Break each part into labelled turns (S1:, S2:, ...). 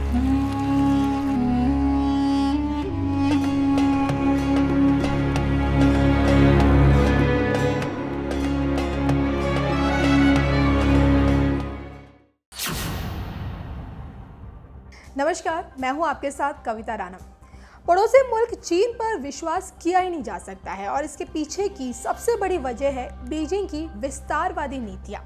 S1: नमस्कार, मैं हूं आपके साथ कविता राणा। पड़ोसी मुल्क चीन पर विश्वास किया ही नहीं जा सकता है और इसके पीछे की सबसे बड़ी वजह है बीजिंग की विस्तारवादी नीतियां।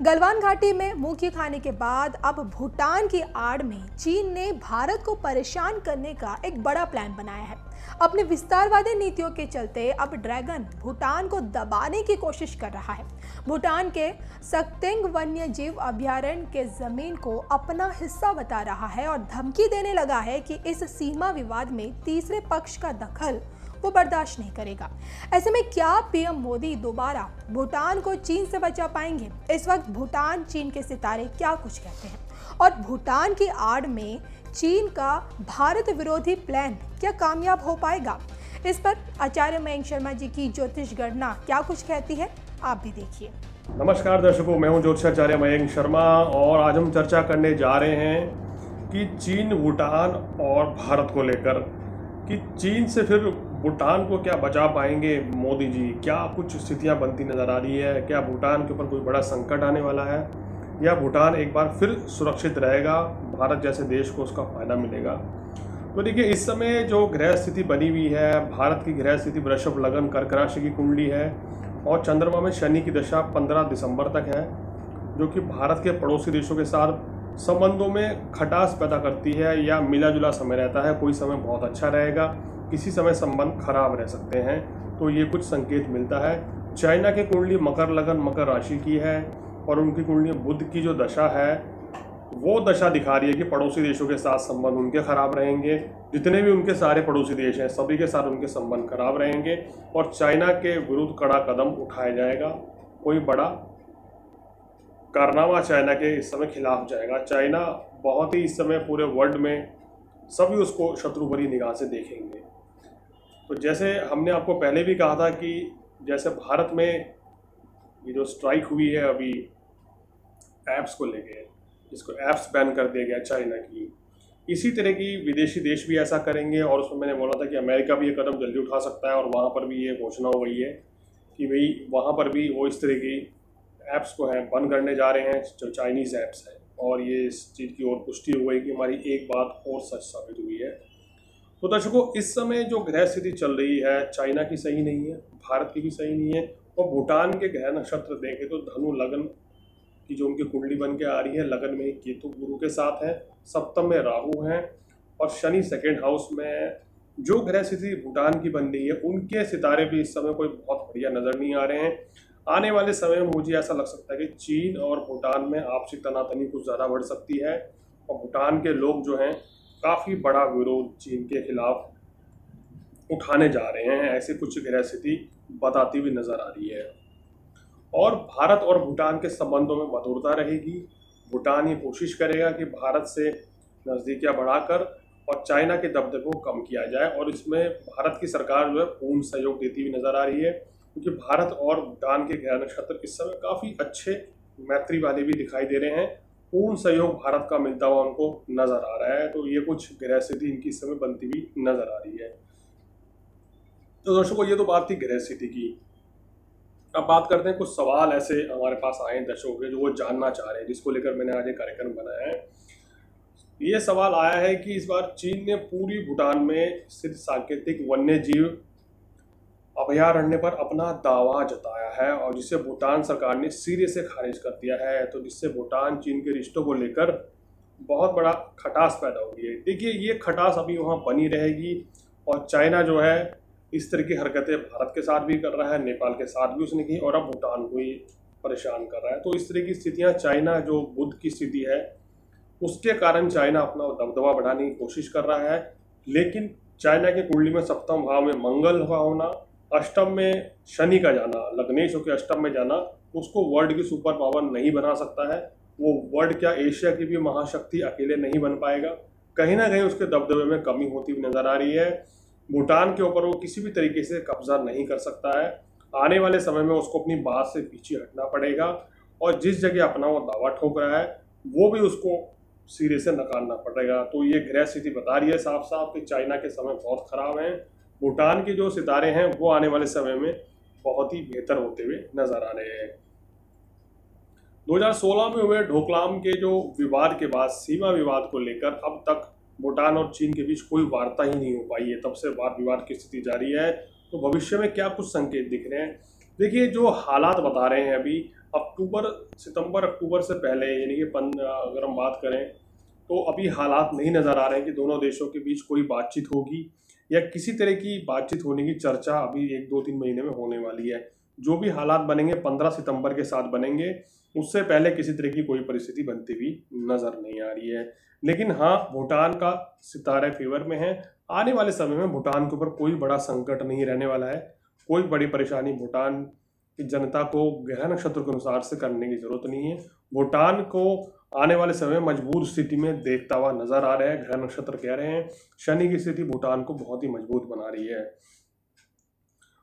S1: गलवान घाटी में मुंह की खाने के बाद अब भूटान की आड़ में चीन ने भारत को परेशान करने का एक बड़ा प्लान बनाया है। अपने विस्तारवादी नीतियों के चलते अब ड्रैगन भूटान को दबाने की कोशिश कर रहा है। भूटान के सक्तेंग वन्य जीव अभयारण्य के जमीन को अपना हिस्सा बता रहा है और धमकी देने लगा है कि इस सीमा विवाद में तीसरे पक्ष का दखल वो बर्दाश्त नहीं करेगा। ऐसे में क्या पीएम मोदी दोबारा भूटान को चीन से बचा पाएंगे? इस वक्त भूटान चीन के सितारे क्या कुछ कहते हैं और भूटान की आड़ में चीन का भारत विरोधी प्लान क्या कामयाब हो पाएगा? इस पर आचार्य मयंक शर्मा जी की ज्योतिष गणना क्या कुछ कहती है, आप भी देखिए।
S2: नमस्कार दर्शकों, मैं हूं ज्योतिषाचार्य मयंक शर्मा और आज हम चर्चा करने जा रहे हैं कि चीन, भूटान और भारत को लेकर कि चीन से फिर भूटान को क्या बचा पाएंगे मोदी जी। क्या कुछ स्थितियां बनती नजर आ रही है? क्या भूटान के ऊपर कोई बड़ा संकट आने वाला है या भूटान एक बार फिर सुरक्षित रहेगा, भारत जैसे देश को उसका फायदा मिलेगा? तो देखिए, इस समय जो ग्रह स्थिति बनी हुई है, भारत की ग्रह स्थिति वृषभ लगन कर्क राशि की कुंडली है और चंद्रमा में शनि की दशा 15 दिसंबर तक है, जो कि भारत के पड़ोसी देशों के साथ संबंधों में खटास पैदा करती है या मिला जुला समय रहता है। कोई समय बहुत अच्छा रहेगा, किसी समय संबंध खराब रह सकते हैं, तो ये कुछ संकेत मिलता है। चाइना की कुंडली मकर लगन मकर राशि की है और उनकी कुंडली बुध की जो दशा है वो दशा दिखा रही है कि पड़ोसी देशों के साथ संबंध उनके खराब रहेंगे। जितने भी उनके सारे पड़ोसी देश हैं सभी के साथ उनके संबंध खराब रहेंगे और चाइना के विरुद्ध कड़ा कदम उठाया जाएगा। कोई बड़ा कारनामा चाइना के इस समय खिलाफ जाएगा। चाइना बहुत ही इस समय पूरे वर्ल्ड में सभी उसको शत्रु भरी निगाह से देखेंगे। तो जैसे हमने आपको पहले भी कहा था कि जैसे भारत में ये जो स्ट्राइक हुई है अभी ऐप्स को लेके, जिसको ऐप्स बैन कर दिया गया चाइना की, इसी तरह की विदेशी देश भी ऐसा करेंगे। और उसमें मैंने बोला था कि अमेरिका भी ये कदम जल्दी उठा सकता है और वहाँ पर भी ये घोषणा हो गई है कि भाई वहाँ पर भी वो इस तरह की ऐप्स को हैं बंद करने जा रहे हैं जो चाइनीज़ ऐप्स हैं। और ये इस चीज़ की और पुष्टि हो गई कि हमारी एक बात और सच साबित हुई है। तो दर्शकों, इस समय जो ग्रह स्थिति चल रही है चाइना की सही नहीं है, भारत की भी सही नहीं है। और भूटान के ग्रह नक्षत्र देखें तो धनु लगन की जो उनकी कुंडली बन के आ रही है, लगन में केतु गुरु के साथ है, सप्तम में राहु हैं और शनि सेकेंड हाउस में। जो ग्रह स्थिति भूटान की बन रही है उनके सितारे भी इस समय कोई बहुत बढ़िया नज़र नहीं आ रहे हैं। आने वाले समय में मुझे ऐसा लग सकता है कि चीन और भूटान में आपसी तनातनी कुछ ज़्यादा बढ़ सकती है और भूटान के लोग जो हैं काफ़ी बड़ा विरोध चीन के खिलाफ उठाने जा रहे हैं। ऐसी कुछ ग्रह स्थिति बताती हुई नज़र आ रही है। और भारत और भूटान के संबंधों में मधुरता रहेगी। भूटान ये कोशिश करेगा कि भारत से नज़दीकियाँ बढ़ाकर और चाइना के दबदबे को कम किया जाए और इसमें भारत की सरकार जो है पूर्ण सहयोग देती हुई नज़र आ रही है, क्योंकि भारत और भूटान के ग्रह नक्षत्र इस समय काफ़ी अच्छे मैत्री वाले भी दिखाई दे रहे हैं। पूर्ण सहयोग भारत का मिलता हुआ उनको नज़र आ रहा है। तो ये कुछ ग्रह स्थिति इनकी इस समय बनती हुई नज़र आ रही है। तो दर्शकों, ये तो बात थी ग्रह स्थिति की। अब बात करते हैं कुछ सवाल ऐसे हमारे पास आए दर्शकों के जो वो जानना चाह रहे हैं, जिसको लेकर मैंने आज एक कार्यक्रम बनाया है। ये सवाल आया है कि इस बार चीन ने पूरी भूटान में स्थित सांकेतिक वन्य जीव अभयारण्य पर अपना दावा जताया है और जिसे भूटान सरकार ने सिरे से खारिज कर दिया है। तो जिससे भूटान चीन के रिश्तों को लेकर बहुत बड़ा खटास पैदा हो गई है। देखिए, ये खटास अभी वहाँ बनी रहेगी और चाइना जो है इस तरह की हरकतें भारत के साथ भी कर रहा है, नेपाल के साथ भी उसने की और अब भूटान को ही परेशान कर रहा है। तो इस तरह की स्थितियाँ, चाइना जो बुध की स्थिति है उसके कारण चाइना अपना दबदबा बढ़ाने की कोशिश कर रहा है। लेकिन चाइना की कुंडली में सप्तम भाव में मंगल का होना, अष्टम में शनि का जाना, लग्नेश होकर अष्टम में जाना, उसको वर्ल्ड की सुपर पावर नहीं बना सकता है। वो वर्ल्ड क्या, एशिया की भी महाशक्ति अकेले नहीं बन पाएगा। कहीं ना कहीं उसके दबदबे में कमी होती हुई नजर आ रही है। भूटान के ऊपर वो किसी भी तरीके से कब्जा नहीं कर सकता है। आने वाले समय में उसको अपनी बात से पीछे हटना पड़ेगा और जिस जगह अपना वो दावा ठोक रहा है वो भी उसको सिरे से नकारना पड़ेगा। तो ये ग्रह स्थिति बता रही है साफ साफ कि चाइना के समय बहुत खराब हैं। भूटान के जो सितारे हैं वो आने वाले समय में बहुत ही बेहतर होते हुए नजर आ रहे हैं। 2016 में हुए डोकलाम के जो विवाद के बाद सीमा विवाद को लेकर अब तक भूटान और चीन के बीच कोई वार्ता ही नहीं हो पाई है। तब से वाद विवाद की स्थिति जारी है। तो भविष्य में क्या कुछ संकेत दिख रहे हैं? देखिए, जो हालात बता रहे हैं अभी सितंबर अक्टूबर से पहले, यानी कि अगर हम बात करें तो अभी हालात नहीं नज़र आ रहे हैं कि दोनों देशों के बीच कोई बातचीत होगी या किसी तरह की बातचीत होने की चर्चा अभी 1-2-3 महीने में होने वाली है। जो भी हालात बनेंगे 15 सितंबर के साथ बनेंगे, उससे पहले किसी तरह की कोई परिस्थिति बनती हुई नज़र नहीं आ रही है। लेकिन हाँ, भूटान का सितारे फेवर में है। आने वाले समय में भूटान के ऊपर कोई बड़ा संकट नहीं रहने वाला है। कोई बड़ी परेशानी भूटान की जनता को ग्रह नक्षत्र के अनुसार से करने की जरूरत नहीं है। भूटान को आने वाले समय मजबूत स्थिति में देखता हुआ नजर आ रहा है। ग्रह नक्षत्र कह रहे हैं शनि की स्थिति भूटान को बहुत ही मजबूत बना रही है।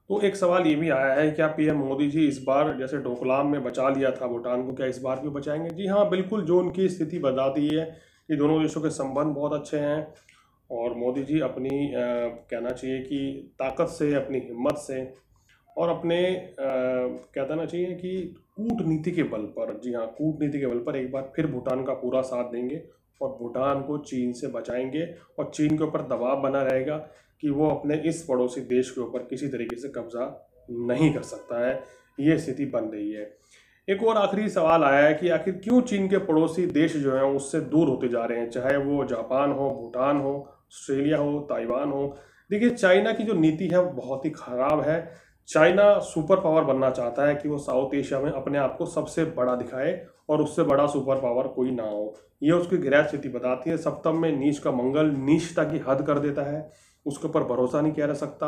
S2: तो एक सवाल ये भी आया है, क्या पीएम मोदी जी इस बार जैसे डोकलाम में बचा लिया था भूटान को, क्या इस बार भी बचाएंगे? जी हाँ, बिल्कुल। जो उनकी स्थिति बताती है कि दोनों देशों के संबंध बहुत अच्छे हैं और मोदी जी अपनी कहना चाहिए कि ताकत से, अपनी हिम्मत से और अपने कहना चाहिए कि कूटनीति के बल पर, जी हाँ, कूटनीति के बल पर एक बार फिर भूटान का पूरा साथ देंगे और भूटान को चीन से बचाएंगे और चीन के ऊपर दबाव बना रहेगा कि वो अपने इस पड़ोसी देश के ऊपर किसी तरीके से कब्जा नहीं कर सकता है। ये स्थिति बन रही है। एक और आखिरी सवाल आया है कि आखिर क्यों चीन के पड़ोसी देश जो हैं उससे दूर होते जा रहे हैं, चाहे वो जापान हो, भूटान हो, ऑस्ट्रेलिया हो, ताइवान हो। देखिए, चाइना की जो नीति है वो बहुत ही खराब है। चाइना सुपर पावर बनना चाहता है कि वो साउथ एशिया में अपने आप को सबसे बड़ा दिखाए और उससे बड़ा सुपर पावर कोई ना हो। ये उसकी ग्रह स्थिति बताती है। सप्तम में नीच का मंगल नीचता की हद कर देता है, उसके ऊपर भरोसा नहीं किया जा सकता।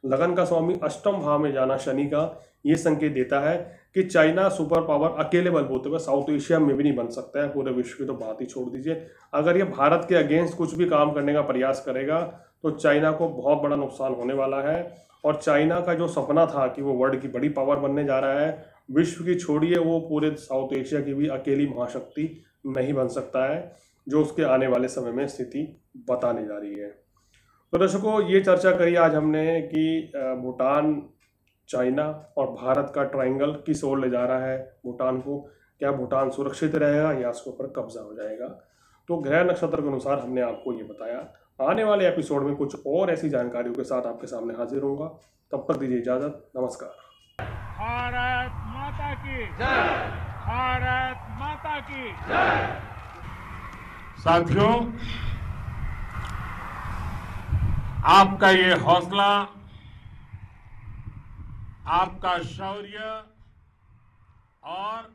S2: लगन का स्वामी अष्टम भाव में जाना शनि का ये संकेत देता है कि चाइना सुपर पावर अकेले बलबूते हुए साउथ एशिया में भी नहीं बन सकता है। पूरे विश्व की तो बात ही छोड़ दीजिए। अगर ये भारत के अगेंस्ट कुछ भी काम करने का प्रयास करेगा तो चाइना को बहुत बड़ा नुकसान होने वाला है। और चाइना का जो सपना था कि वो वर्ल्ड की बड़ी पावर बनने जा रहा है, विश्व की छोड़िए, वो पूरे साउथ एशिया की भी अकेली महाशक्ति नहीं बन सकता है, जो उसके आने वाले समय में स्थिति बताने जा रही है। तो दर्शकों, ये चर्चा करी आज हमने कि भूटान, चाइना और भारत का ट्रायंगल किस ओर ले जा रहा है भूटान को। क्या भूटान सुरक्षित रहेगा या उसके ऊपर कब्जा हो जाएगा? तो ग्रह नक्षत्र के अनुसार हमने आपको ये बताया। आने वाले एपिसोड में कुछ और ऐसी जानकारियों के साथ आपके सामने हाजिर होऊंगा। तब तक दीजिए इजाजत। नमस्कार।
S3: भारत माता की जय। भारत माता की जय। साथियों, आपका ये हौसला, आपका शौर्य और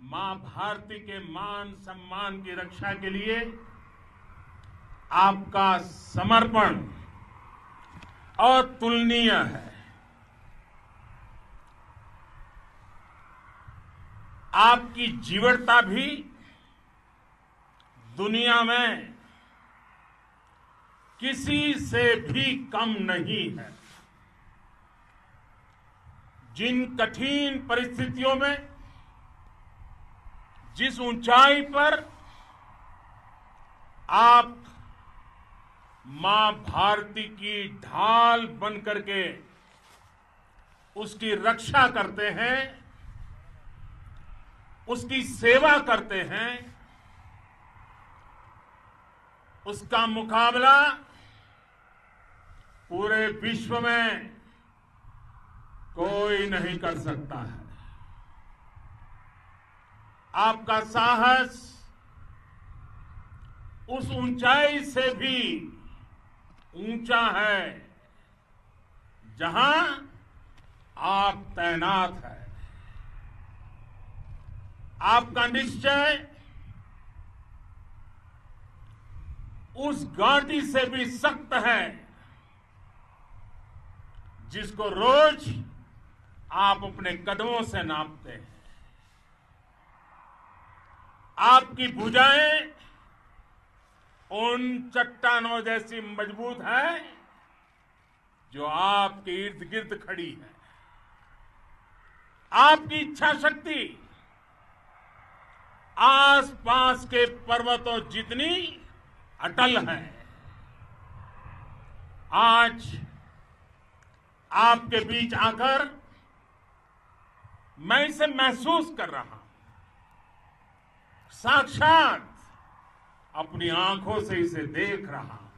S3: मां भारती के मान सम्मान की रक्षा के लिए आपका समर्पण अतुलनीय है। आपकी जीवटता भी दुनिया में किसी से भी कम नहीं है। जिन कठिन परिस्थितियों में, जिस ऊंचाई पर आप मां भारती की ढाल बनकर के उसकी रक्षा करते हैं, उसकी सेवा करते हैं, उसका मुकाबला पूरे विश्व में कोई नहीं कर सकता है। आपका साहस उस ऊंचाई से भी ऊंचा है जहां आप तैनात हैं। आपका निश्चय उस घाटी से भी सख्त है जिसको रोज आप अपने कदमों से नापते हैं। आपकी भुजाएं उन चट्टानों जैसी मजबूत है जो आपके इर्द गिर्द खड़ी है। आपकी इच्छा शक्ति आसपास के पर्वतों जितनी अटल है। आज आपके बीच आकर मैं इसे महसूस कर रहा हूं, साक्षात अपनी आंखों से इसे देख रहा हूं।